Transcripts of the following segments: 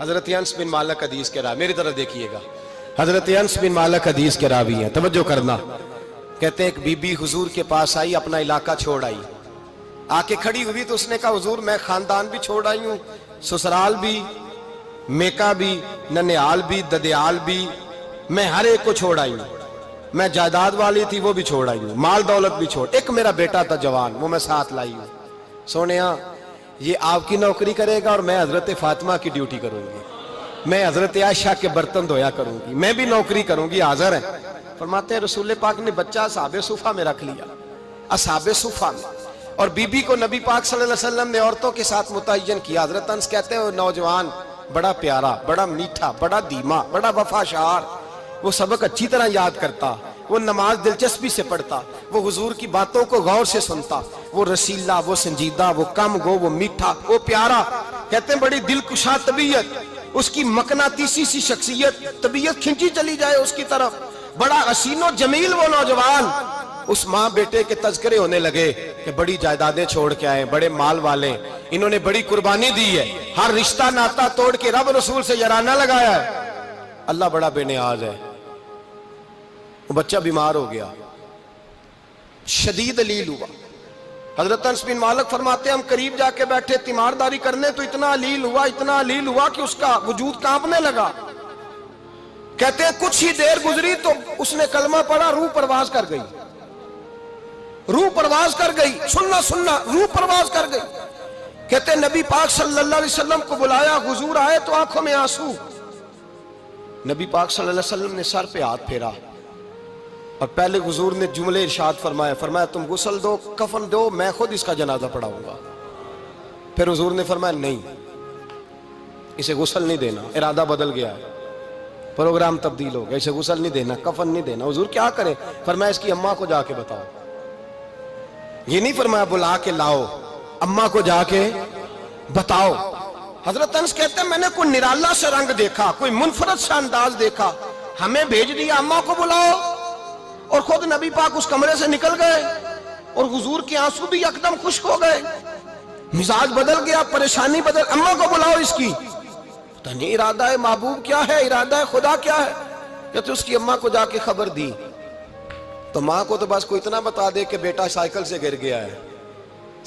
حضرت انس بن مالک حدیث کے راوی، میری طرف دیکھیے گا، حضرت انس بن مالک حدیث کے راوی ہیں، توجہ کرنا۔ کہتے ہیں ایک بی بی حضور کے پاس آئی، اپنا علاقہ چھوڑ آئی، آ کے کھڑی ہوئی تو اس نے کہا حضور میں خاندان بھی چھوڑ آئی ہوں، سسرال بھی، میکا بھی، ننیال بھی، ددیال بھی، میں ہر ایک کو چھوڑ آئی ہوں، میں جائیداد والی تھی وہ بھی چھوڑ آئی ہوں، مال دولت بھی چھوڑ، ایک میرا بیٹا تھا جوان وہ میں ساتھ لائی ہوں۔ سونیا یہ آپ کی نوکری کرے گا اور میں حضرت فاطمہ کی ڈیوٹی کروں گی، میں حضرت عائشہ کے برتن دھویا کروں گی، میں بھی نوکری کروں گی، حاضر ہیں۔ فرماتے ہیں رسول پاک نے بچہ اصحاب صفہ میں رکھ لیا، اصحاب صفہ میں، اور بی بی کو نبی پاک صلی اللہ علیہ وسلم نے عورتوں کے ساتھ متعین کیا۔ حضرت انس کہتے ہیں وہ نوجوان بڑا پیارا، بڑا میٹھا، بڑا دھیما، بڑا وفاشار، وہ سبق اچھی طرح یاد کرتا، وہ نماز دلچسپی سے پڑھتا، وہ حضور کی باتوں کو غور سے سنتا، وہ رسیلا، وہ سنجیدہ، وہ کم گو، وہ میٹھا، وہ پیارا۔ کہتے ہیں بڑی دلکشا طبیعت، اس کی مقناطیسی سی شخصیت، طبیعت کھنچی چلی جائے اس کی طرف، بڑا حسین و جمیل وہ نوجوان۔ اس ماں بیٹے کے تذکرے ہونے لگے کہ بڑی جائیدادیں چھوڑ کے آئے، بڑے مال والے، انہوں نے بڑی قربانی دی ہے، ہر رشتہ ناتا توڑ کے رب رسول سے یارانہ لگایا ہے، اللہ بڑا بے نیاز ہے۔ وہ بچہ بیمار ہو گیا، شدید علیل ہوا۔ حضرت انس بن مالک فرماتے ہیں ہم قریب جا کے بیٹھے تیمارداری کرنے تو اتنا علیل ہوا، اتنا علیل ہوا کہ اس کا وجود کانپنے لگا۔ کہتے ہیں کچھ ہی دیر گزری تو اس نے کلمہ پڑھا، روح پرواز کر گئی، روح پرواز کر گئی، سننا روح پرواز کر گئی۔ کہتے ہیں نبی پاک صلی اللہ علیہ وسلم کو بلایا، حضور آئے تو آنکھوں میں آنسو۔ نبی پاک صلی اللہ علیہ وسلم نے سر پہ ہاتھ پھیرا اور پہلے حضور نے جملے ارشاد فرمایا تم غسل دو، کفن دو، میں خود اس کا جنازہ پڑھاؤں گا۔ پھر حضور نے فرمایا نہیں، اسے غسل نہیں دینا، ارادہ بدل گیا ہے، پروگرام تبدیل ہو گیا، اسے غسل نہیں دینا، کفن نہیں دینا۔ حضور کیا کرے؟ فرمایا اس کی اماں کو جا کے بتاؤ۔ یہ نہیں فرمایا بلا کے لاؤ، اماں کو جا کے بتاؤ۔ حضرت انس کہتے ہیں میں نے کوئی نرالا سے رنگ دیکھا، کوئی منفرد سا انداز دیکھا، ہمیں بھیج دیا اماں کو بلاؤ، اور خود نبی پاک اس کمرے سے نکل گئے اور حضور کے آنسو بھی یکدم خشک ہو گئے، مزاج بدل گیا، پریشانی بدل، اماں کو بلاؤ اس کی۔ پتہ نہیں ارادہ محبوب کیا ہے، ارادہ خدا کیا ہے۔ کہتے اس کی اماں کو جا کے خبر دی تو ماں کو تو بس کوئی اتنا بتا دے کہ بیٹا سائیکل سے گر گیا ہے،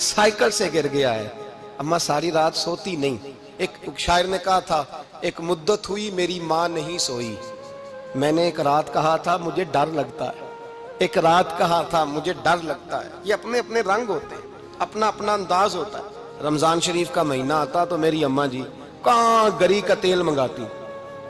سائیکل سے گر گیا ہے۔ اماں ساری رات سوتی نہیں۔ ایک شاعر نے کہا تھا ایک مدت ہوئی میری ماں نہیں سوئی، میں نے ایک رات کہا تھا مجھے ڈر لگتا ہے، ایک رات کہا تھا مجھے ڈر لگتا ہے۔ یہ اپنے اپنے رنگ ہوتے ہیں، اپنا اپنا انداز ہوتا ہے۔ رمضان شریف کا مہینہ آتا تو میری اماں جی کہاں گری کا تیل منگاتی،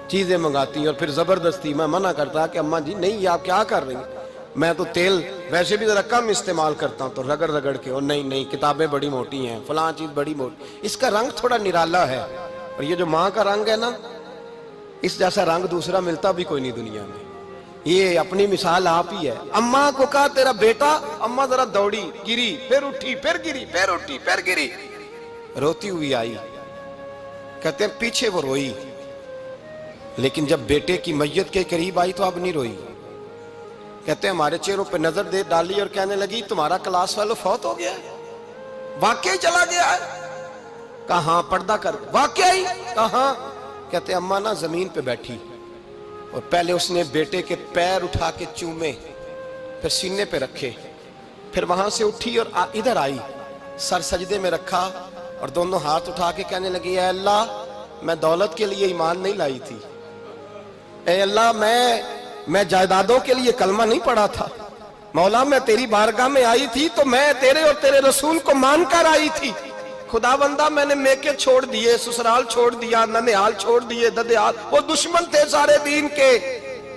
چیزیں منگاتی، اور پھر زبردستی میں منع کرتا کہ اماں جی نہیں، یہ آپ کیا کر رہی ہیں، میں تو تیل ویسے بھی ذرا کم استعمال کرتا ہوں، تو رگڑ رگڑ کے، اور نہیں کتابیں بڑی موٹی ہیں، فلاں چیز بڑی موٹی، اس کا رنگ تھوڑا نرالا ہے۔ اور یہ جو ماں کا رنگ ہے نا، اس جیسا رنگ دوسرا ملتا بھی کوئی نہیں دنیا میں۔ یہ اپنی مثال آپ ہی ہے۔ اماں کو کہا تیرا بیٹا، اماں ذرا دوڑی، گری، پھر اٹھی، پھر گری، پھر اٹھی، پھر گری، روتی ہوئی آئی۔ کہتے ہیں پیچھے وہ روئی، لیکن جب بیٹے کی میت کے قریب آئی تو اب نہیں روئی۔ کہتے ہیں ہمارے چہروں پہ نظر دے ڈالی اور کہنے لگی تمہارا کلاس فیلو فوت ہو گیا ہے، واقعی چلا گیا ہے؟ کہاں پردہ کر، واقعی کہاں؟ کہتے ہیں اماں نا زمین پہ بیٹھی اور پہلے اس نے بیٹے کے پیر اٹھا کے چومے، پھر سینے پہ رکھے، پھر وہاں سے اٹھی اور ادھر آئی، سر سجدے میں رکھا اور دونوں ہاتھ اٹھا کے کہنے لگی اے اللہ میں دولت کے لیے ایمان نہیں لائی تھی، اے اللہ میں جائیدادوں کے لیے کلمہ نہیں پڑھا تھا، مولا میں تیری بارگاہ میں آئی تھی تو میں تیرے اور تیرے رسول کو مان کر آئی تھی، خدا بندہ میں نے میکے چھوڑ دیے، سسرال چھوڑ دیا، ننیال چھوڑ دیے، ددیال، وہ دشمن تھے سارے دین کے،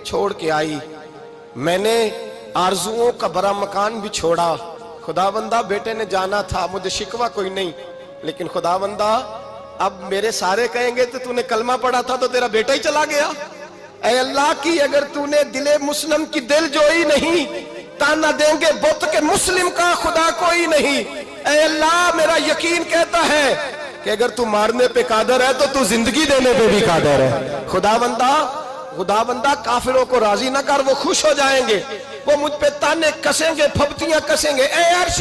چھوڑ کے آئی، میں نے آرزوؤں کا بڑا مکان بھی چھوڑا، خدا بندہ بیٹے نے جانا تھا، مجھے شکوہ کوئی نہیں، لیکن خدا بندہ اب میرے سارے کہیں گے تو نے کلمہ پڑھا تھا تو تیرا بیٹا ہی چلا گیا، اے اللہ کی اگر نے دل مسلم کی دل جوئی نہیں، تانا دیں گے بت کے مسلم کا خدا کوئی نہیں، اے اللہ میرا یقین کہتا ہے کہ اگر تو مارنے پہ قادر ہے تو زندگی دینے پہ بھی قادر ہے، خدا بندہ کافروں کو راضی نہ کر، وہ خوش ہو جائیں گے، وہ مجھ پہ تانے کسیں گے، پھپتیاں کسیں گے، اے عرش